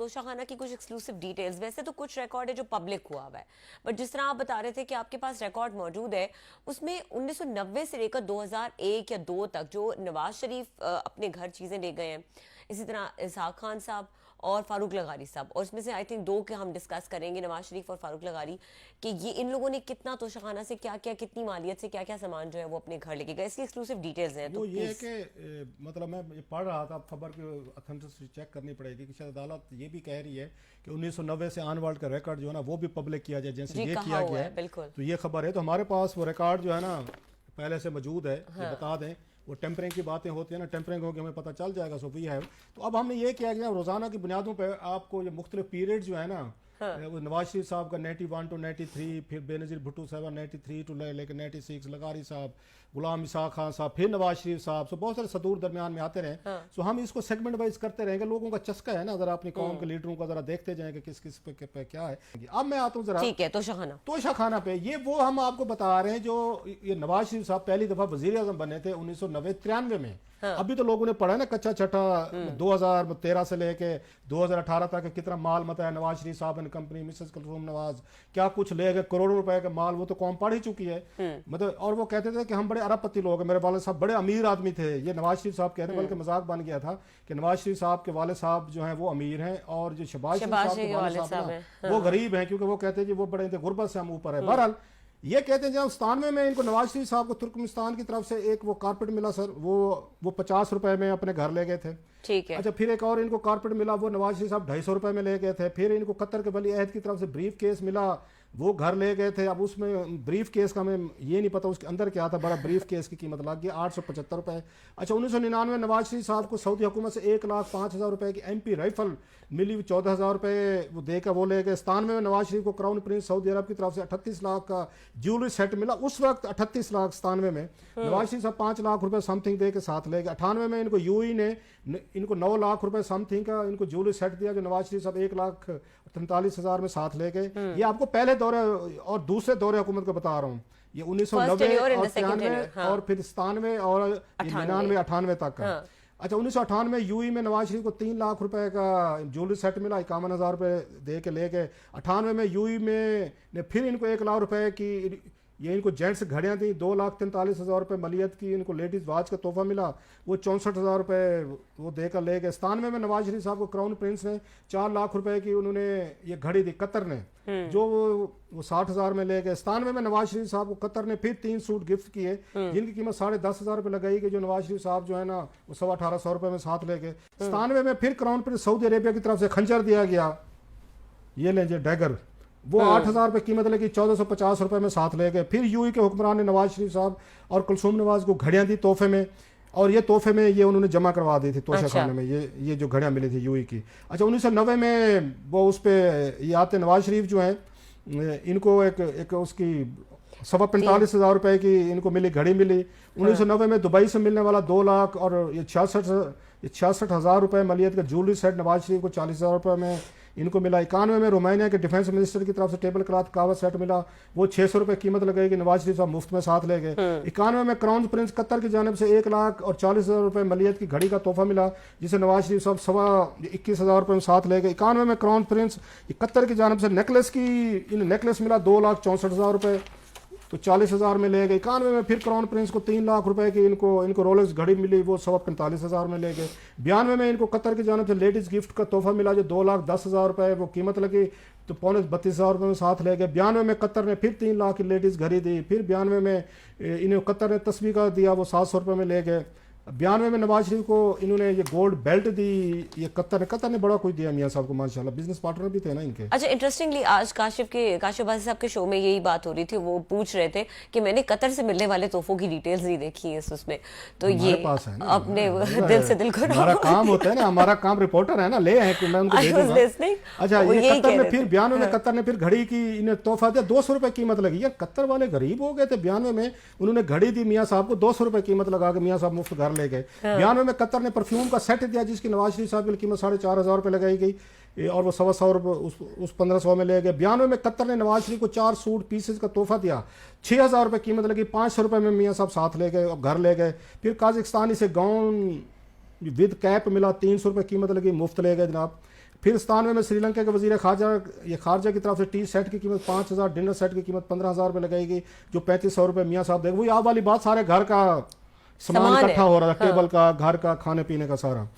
तोशा खाना की कुछ एक्सक्लूसिव डिटेल्स, वैसे तो कुछ रिकॉर्ड है जो पब्लिक हुआ है, बट जिस तरह आप बता रहे थे कि आपके पास रिकॉर्ड मौजूद है, उसमें 1990 से लेकर 2001 या 2 तक जो नवाज शरीफ अपने घर चीज़ें ले गए हैं, इसी तरह इसहाक खान साहब और फारूक लगारी साहब, और इसमें से आई थिंक 2 के हम डिस्कस करेंगे, नवाज शरीफ और फारूक लगारी, कि ये इन लोगों ने कितना तोशाखाना से क्या क्या, कितनी मालियत से क्या क्या सामान जो है वो अपने घर लेके गए, इसकी एक्सक्लूसिव डिटेल्स हैं। तो ये है कि मतलब मैं ये पढ़ रहा था, खबर की अथेंटिसिटी चेक करनी पड़ेगी कि शायद अदालत ये भी कह रही है कि 1990 से ऑनवर्ड का रिकॉर्ड जो है ना वो भी पब्लिक किया जाए, जैसे ये किया गया है। बिल्कुल, तो ये खबर है, तो हमारे पास वो रिकॉर्ड जो है ना पहले से मौजूद है। हाँ। बता दें, वो टेम्परिंग की बातें होती है ना, टेम्परिंग होगी हमें पता चल जाएगा, सो वी हैव। तो अब हमने ये किया गया, रोजाना की बुनियादों पर आपको ये मुख्तलिफ पीरियड जो है ना, वो नवाज शरीफ साहब का 91 to 93, फिर बेनज़ीर भुट्टो साहब 93 to लेकर 96, लगारी साहब, गुलाम इसहाक खान साहब, फिर नवाज शरीफ साहब, सो बहुत सारे सदूर दरमियान में आते रहे। सो हम इसको सेगमेंट वाइज करते रहेंगे, लोगों का चस्का है ना, जरा अपनी कौम के लीडरों का जरा देखते जाएंगे किस किस पे क्या है। अब मैं आता हूँ जरा, ठीक है, तोशा खाना पे। ये वो हम आपको बता रहे हैं जो ये नवाज शरीफ साहब पहली दफा वजीर आजम बने थे 1993 में। अभी तो लोगों ने पढ़ा ना कच्चा छठा 2013 से लेके 2018 तक कितना माल मता है नवाज शरीफ साहब ने कंपनी, मिसेस कुलसूम नवाज क्या कुछ ले गए, करोड़ों रुपए का माल, वो तो कौम पढ़ ही चुकी है। मतलब और वो कहते थे कि हम बड़े अरबपति लोग हैं, मेरे वाले साहब बड़े अमीर आदमी थे, ये नवाज शरीफ साहब कहते, बल्कि मजाक बन गया था कि नवाज शरीफ साहब के वाले साहब जो हैं वो अमीर हैं और जो शहबाज शरीफ साहब के वाले साहब वो गरीब हैं, क्योंकि वो कहते हैं जी वो बड़े गुर्बत से हम ऊपर है। बहरहाल ये कहते हैं जब 97 में इनको नवाज शरीफ साहब को तुर्कमेनिस्तान की तरफ से एक वो कारपेट मिला सर, वो 50 रुपए में अपने घर ले गए थे। ठीक है। अच्छा, फिर एक और इनको कारपेट मिला, वो नवाज शरीफ साहब 250 रुपए में ले गए थे। फिर इनको कतर के वली अहद की तरफ से ब्रीफ केस मिला, वो घर ले गए थे। अब उसमें ब्रीफ केस का हमें ये नहीं पता उसके अंदर क्या था, बड़ा ब्रीफ केस की कीमत लग गई 875 रुपए। अच्छा, 1999 नवाज शरीफ साहब को सऊदी हुकूमत से 1,05,000 रुपए की MP राइफल मिली, 14,000 रुपए वो देकर वो ले गए। 97 में नवाज शरीफ को क्राउन प्रिंस सऊदी अरब की तरफ से 38 लाख का ज्वेलरी सेट मिला, उस वक्त 38 लाख 97 में। नवाज शरीफ साहब 5 लाख रुपए समथिंग दे के साथ ले गए। 98 में इनको यूई ने इनको 9 लाख रुपए समथिंग का इनको ज्वेलरी सेट दिया, जो नवाज शरीफ साहब 1,43,000 में साथ ले गए। ये आपको पहले दौरे और दूसरे दौरे हुकूमत को बता रहा हूँ, ये 1990 और 93 और फिर 97 और 99 98 तक का। अच्छा, 1998 में यूई में नवाज शरीफ को 3 लाख रुपए का ज्वेलरी सेट मिला, 51,000 रुपए दे के ले गए। 98 में यूई में ने फिर इनको 1 लाख रुपए की ये इनको जेंट्स घड़ियाँ दी, 2,43,000 रुपए मलियत की इनको लेडीज वाच का तोहफा मिला, वो 64,000 रुपए वो देकर ले गए। 97 में नवाज शरीफ साहब को क्राउन प्रिंस ने 4 लाख रुपए की उन्होंने ये घड़ी दी कतर ने, जो वो 60,000 में ले गए। 97 में नवाज शरीफ साहब को कतर ने फिर 3 सूट गिफ्ट किए, जिनकी कीमत 10,500 रुपए लगाई गई, जो नवाज शरीफ साहब जो है ना वो 18,500 रुपए में साथ ले गए। 97 में फिर क्राउन प्रिंस सऊदी अरेबिया की तरफ से खंजर दिया गया, ये लेंगे डैगर, वो 8,000 रुपए कीमत लगी, 1,450 रुपए में साथ ले गए। फिर यूई के हुक्मरान ने नवाज शरीफ साहब और कुलसूम नवाज को घड़ियां दी तोहफे में, और ये तोहफे में ये उन्होंने जमा करवा दी थी तोशा खाने में, ये जो घड़ियां मिली थी यूई की। अच्छा, 1990 में वो उस पर ये आते नवाज शरीफ जो है इनको एक उसकी 45,000 रुपए की इनको मिली घड़ी मिली। 1990 में दुबई से मिलने वाला 2 लाख और ये 66,000 रुपए मलियत का ज्वेलरी सेट नवाज शरीफ को 40,000 रुपए में इनको मिला। 91 में रोमानिया के डिफेंस मिनिस्टर की तरफ से टेबल क्लॉथ कावा सेट मिला, वो 600 रुपए कीमत लगेगी, नवाज शरीफ साहब मुफ्त में साथ ले गए। 91 में क्राउन प्रिंस कतर की जानिब से 1,40,000 रुपए मलियत की घड़ी का तोहफा मिला, जिसे नवाज शरीफ साहब 21,000 रुपए में साथ ले गए। 91 में क्राउन प्रिंस कतर की जानिब से नेकलेस मिला 2,64,000 रुपए, तो 40,000 में ले गए। 91 में फिर क्राउन प्रिंस को 3 लाख रुपए की इनको रोलेक्स घड़ी मिली, वो 45,000 में ले गए। 92 में इनको कतर की जानिब से लेडीज गिफ्ट का तोहफा मिला, जो 2,10,000 रुपए वो कीमत लगी, तो 32,000 रुपए में साथ ले गए। 92 में कतर ने फिर 3 लाख की लेडीज घड़ी दी। फिर 92 में इन्हें कतर ने तस्वीर का दिया, वो 700 रुपए में ले गए। 92 में नवाज शरीफ को इन्होंने ये गोल्ड बेल्ट दी, ये कतर ने बड़ा कुछ दिया मियां साहब को, माशाल्लाह बिजनेस पार्टनर भी थे ना इनके। अच्छा, इंटरेस्टिंगली आज काशिफ बासी साहब के शो में यही बात हो रही थी, वो पूछ रहे थे कि मैंने कतर से मिलने वाले तोहफों की डिटेल्स नहीं देखी है उसमें, तो ये पास है ना, अपने दिल से दिल को हमारा काम होता है ना, हमारा काम रिपोर्टर है ना, ले आए मैं उनको दे दूंगा। अच्छा, ये कतर ने फिर 92 में कतर ने फिर घड़ी की इन्हें तोहफा दिया, 200 रुपए कीमत लगी। यार कतर वाले गरीब हो गए थे। 92 में उन्होंने घड़ी दी मियाँ साहब को, 200 रुपए कीमत लगा के मियाँ साहब मुफ्त घर ले गए। 92 में कतर ने परफ्यूम का सेट दिया, जिसकी नवाज शरीफ साहब की कीमत 4,500 रुपए लगाई गई, और वो 1,200 रुपए उस 1,500 में ले गए। 92 में कतर ने नवाज शरीफ को 4 सूट पीसेस का तोहफा दिया, 6,000 रुपए कीमत लगी, 500 रुपए में मियाँ साहब साथ ले गए और घर ले गए। फिर काजाकिस्तानी से गाउन विद कैप मिला, 300 रुपए कीमत लगी, मुफ्त ले गए जनाब। फिर 97 में श्रीलंका के वजीर खारजा की तरफ से टी सेट की कीमत 5,000, डिनर सेट की कीमत 15,000 रुपये लगाएगी, जो 3500 रुपये मियाँ साहब देंगे। वही आप वाली बात, सारे घर का सामान सामान है। इकट्ठा हो रहा था, हाँ। टेबल का, घर का, खाने पीने का सारा।